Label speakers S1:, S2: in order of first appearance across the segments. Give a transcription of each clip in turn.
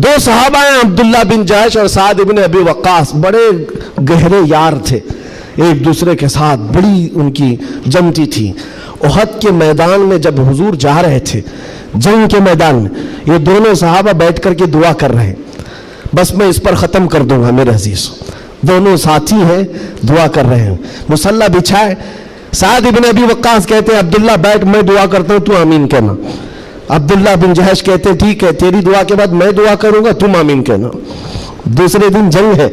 S1: دو صحابہ ہیں عبداللہ بن جحش اور سعد بن ابی وقاص، بڑے گہرے یار تھے، ایک دوسرے کے ساتھ بڑی ان کی جمتی تھی۔ احد کے میدان میں جب حضور جا رہے تھے، جنگ کے میدان میں، یہ دونوں صحابہ بیٹھ کر کے دعا کر رہے ہیں۔ بس میں اس پر ختم کر دوں گا میرے عزیز، دونوں ساتھی ہیں، دعا کر رہے ہیں، مصلی بچھائے۔ سعد بن ابی وقاص کہتے ہیں عبداللہ بیٹھ، میں دعا کرتا ہوں، تو آمین کہنا۔ عبداللہ بن جحش کہتے ہیں ٹھیک ہے، تیری دعا کے بعد میں دعا کروں گا، تم آمین کہنا۔ دوسرے دن جنگ ہے،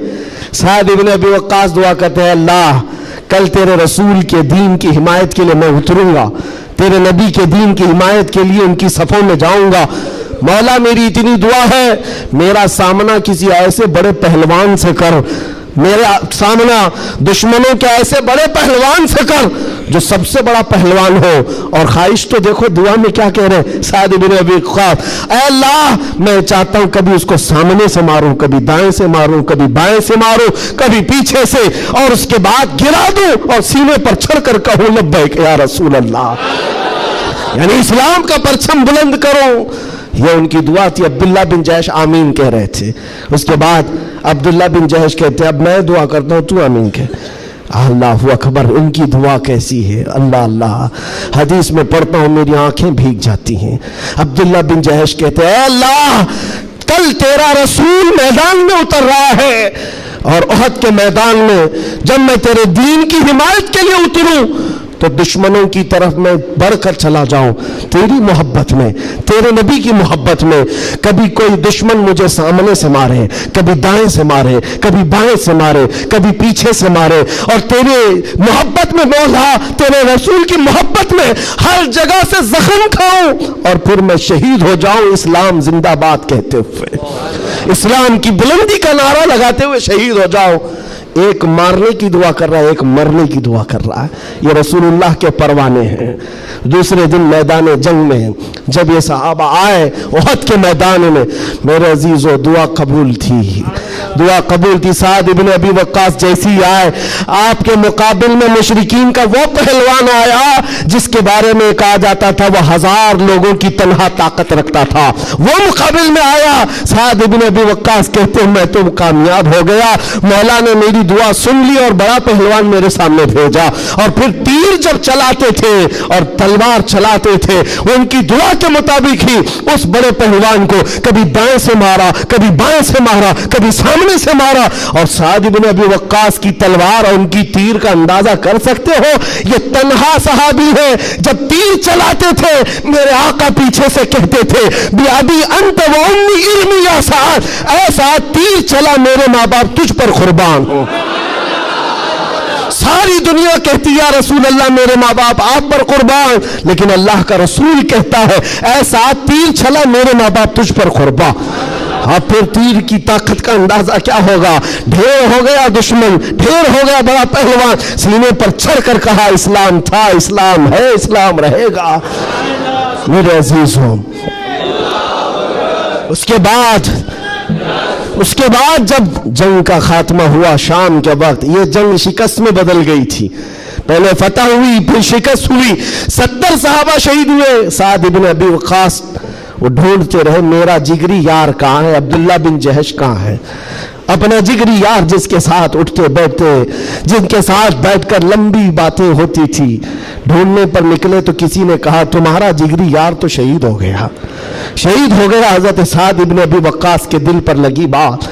S1: سعد بن ابی وقاص دعا کرتے ہیں اللہ کل تیرے رسول کے دین کی حمایت کے لیے میں اتروں گا، تیرے نبی کے دین کی حمایت کے لیے ان کی صفوں میں جاؤں گا، مولا میری اتنی دعا ہے میرا سامنا کسی ایسے بڑے پہلوان سے کر، میرا سامنا دشمنوں کے ایسے بڑے پہلوان سے کر جو سب سے بڑا پہلوان ہو۔ اور خواہش تو دیکھو دعا میں کیا کہہ رہے ہیں سعد بن ابی وقاص، اے اللہ میں چاہتا ہوں کبھی اس کو سامنے سے ماروں، کبھی دائیں سے ماروں، کبھی بائیں سے ماروں، کبھی پیچھے سے، اور اس کے بعد گرا دوں اور سینے پر چڑھ کر کہوں لبیک یا رسول اللہ، یعنی اسلام کا پرچم بلند کرو۔ یہ ان کی دعا تھی۔ عبداللہ بن جحش آمین کہہ رہے تھے۔ اس کے بعد عبداللہ بن جحش کہتے ہیں اب میں دعا کرتا ہوں، تو آمین کہہ۔ اللہ اکبر، ان کی دعا کیسی ہے، اللہ اللہ، حدیث میں پڑھتا ہوں میری آنکھیں بھیگ جاتی ہیں۔ عبداللہ بن جحش کہتے ہیں اے اللہ کل تیرا رسول میدان میں اتر رہا ہے، اور احد کے میدان میں جب میں تیرے دین کی حمایت کے لیے اتروں تو دشمنوں کی طرف میں بڑھ کر چلا جاؤں تیری محبت میں، تیرے نبی کی محبت میں۔ کبھی کوئی دشمن مجھے سامنے سے مارے، کبھی دائیں سے مارے، کبھی بائیں سے مارے، کبھی پیچھے سے مارے، اور تیرے محبت میں مولا، تیرے رسول کی محبت میں ہر جگہ سے زخم کھاؤں اور پھر میں شہید ہو جاؤں اسلام زندہ باد کہتے ہوئے، اسلام کی بلندی کا نعرہ لگاتے ہوئے شہید ہو جاؤں۔ ایک مارنے کی دعا کر رہا ہے، ایک مرنے کی دعا کر رہا ہے۔ یہ رسول اللہ کے پروانے ہیں۔ دوسرے دن میدان جنگ میں جب یہ صحابہ آئے احد کے میدان میں، میرے عزیزو دعا قبول تھی، دعا قبول تھی۔ سعد بن ابی وقاص جیسی آئے، آپ کے مقابل میں مشرکین کا وہ پہلوان آیا جس کے بارے میں کہا جاتا تھا وہ 1000 لوگوں کی تنہا طاقت رکھتا تھا، وہ مقابل میں آیا۔ سعد بن ابی وقاص کہتے ہیں میں تو کامیاب ہو گیا، مولا نے میری دعا سن لی اور بڑا پہلوان میرے سامنے بھیجا۔ اور پھر تیر جب چلاتے تھے اور تلوار چلاتے تھے ان کی دعا کے مطابق ہی اس بڑے پہلوان کو کبھی دائیں سے مارا، کبھی بائیں سے مارا، کبھی سامنے سے مارا۔ اور سعد بن ابی وقاص کی تلوار اور ان کی تیر کا اندازہ کر سکتے ہو، یہ تنہا صحابی ہے، جب تیر چلاتے تھے میرے آقا پیچھے سے کہتے تھے بیابی انت و امی ارمی یا سعد، اے سعد تیر چلا میرے ماں باپ تجھ پر قربان ہو۔ ساری دنیا کہتی یا رسول اللہ میرے ماں باپ آپ پر قربان، لیکن اللہ کا رسول کہتا ہے اے سعد تیر چلا میرے ماں باپ تجھ پر قربان۔ اب پھر تیر کی طاقت کا اندازہ کیا ہوگا، ڈھیر ہو گیا دشمن، ڈھیر ہو گیا بڑا پہلوان، سینے پر چڑھ کر کہا اسلام تھا، اسلام ہے، اسلام رہے گا۔ میرے عزیزوں اس کے بعد جب جنگ کا خاتمہ ہوا شام کے وقت، یہ جنگ شکست میں بدل گئی تھی، پہلے فتح ہوئی پھر شکست ہوئی، 70 صحابہ شہید ہوئے۔ سعد بن ابی وقاص وہ ڈھونڈتے رہے میرا جگری یار کہاں ہے، عبداللہ بن جحش کہاں ہے، اپنا جگری یار جس کے ساتھ اٹھتے بیٹھتے، جن کے ساتھ بیٹھ کر لمبی باتیں ہوتی تھی۔ ڈھونڈنے پر نکلے تو کسی نے کہا تمہارا جگری یار تو شہید ہو گیا، شہید ہو گیا۔ حضرت سعد بن ابی وقاص کے دل پر لگی بات،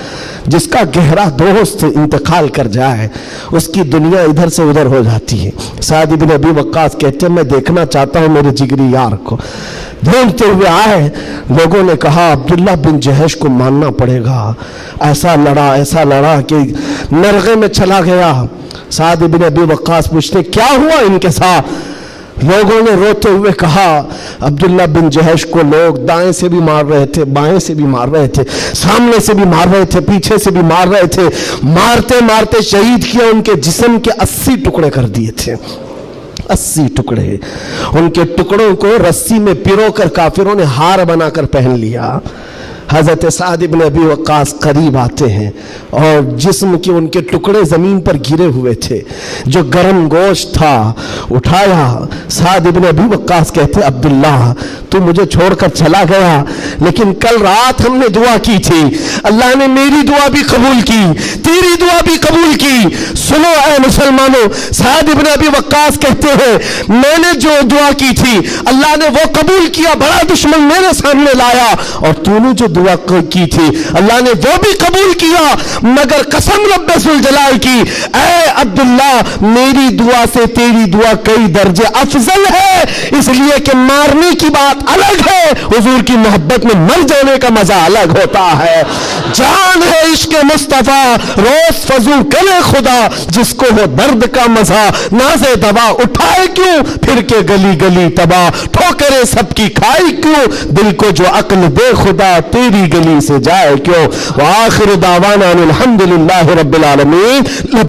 S1: جس کا گہرا دوست انتقال کر جائے اس کی دنیا ادھر سے ادھر ہو جاتی ہے۔ سعد بن ابی وقاص کہتے ہیں میں دیکھنا چاہتا ہوں میرے جگری یار کو۔ ڈھونڈتے ہوئے آئے، لوگوں نے کہا عبداللہ بن جحش کو ماننا پڑے گا، ایسا لڑا کہ نرغے میں چلا گیا۔ سعد بن ابی وقاص پوچھتے کیا ہوا ان کے ساتھ؟ لوگوں نے روتے ہوئے کہا عبداللہ بن جحش کو لوگ دائیں سے بھی مار رہے تھے، بائیں سے بھی مار رہے تھے، سامنے سے بھی مار رہے تھے، پیچھے سے بھی مار رہے تھے، مارتے مارتے شہید کیا، ان کے جسم کے 80 ٹکڑے کر دیے تھے، 80 ٹکڑے۔ ان کے ٹکڑوں کو رسی میں پیرو کر کافروں نے ہار بنا کر پہن لیا۔ حضرت سعد ابن ابی وقاص قریب آتے ہیں اور جسم کے ان کے ٹکڑے زمین پر گرے ہوئے تھے، جو گرم گوشت تھا اٹھایا. سعد ابن ابی وقاص کہتے عبداللہ تو مجھے چھوڑ کر چلا گیا، لیکن کل رات ہم نے دعا کی تھی، اللہ نے میری دعا بھی قبول کی، تیری دعا بھی قبول کی. سنو اے مسلمانوں، سعد ابن ابی وقاص کہتے ہیں میں نے جو دعا کی تھی اللہ نے وہ قبول کیا، بڑا دشمن میرے سامنے لایا، اور تو نے جو دعا کی تھی اللہ نے وہ بھی قبول کیا، مگر قسم رب ذوالجلال کی اے عبداللہ میری دعا سے تیری دعا کئی درجے افضل ہے، اس لیے کہ مارنے کی بات الگ ہے، حضور کی محبت میں مر جانے کا مزہ الگ ہوتا ہے. جان ہے عشق مصطفیٰ روز فضو کرے خدا، جس کو ہو درد کا مزہ نازے دوا اٹھائے کیوں پھر کے گلی گلی تباہ، ٹھوکرے سب کی کھائی کیوں دل کو جو عقل دے خدا تیری گلی سے جائے کیوں. وآخر دعوانا الحمدللہ رب العالمین.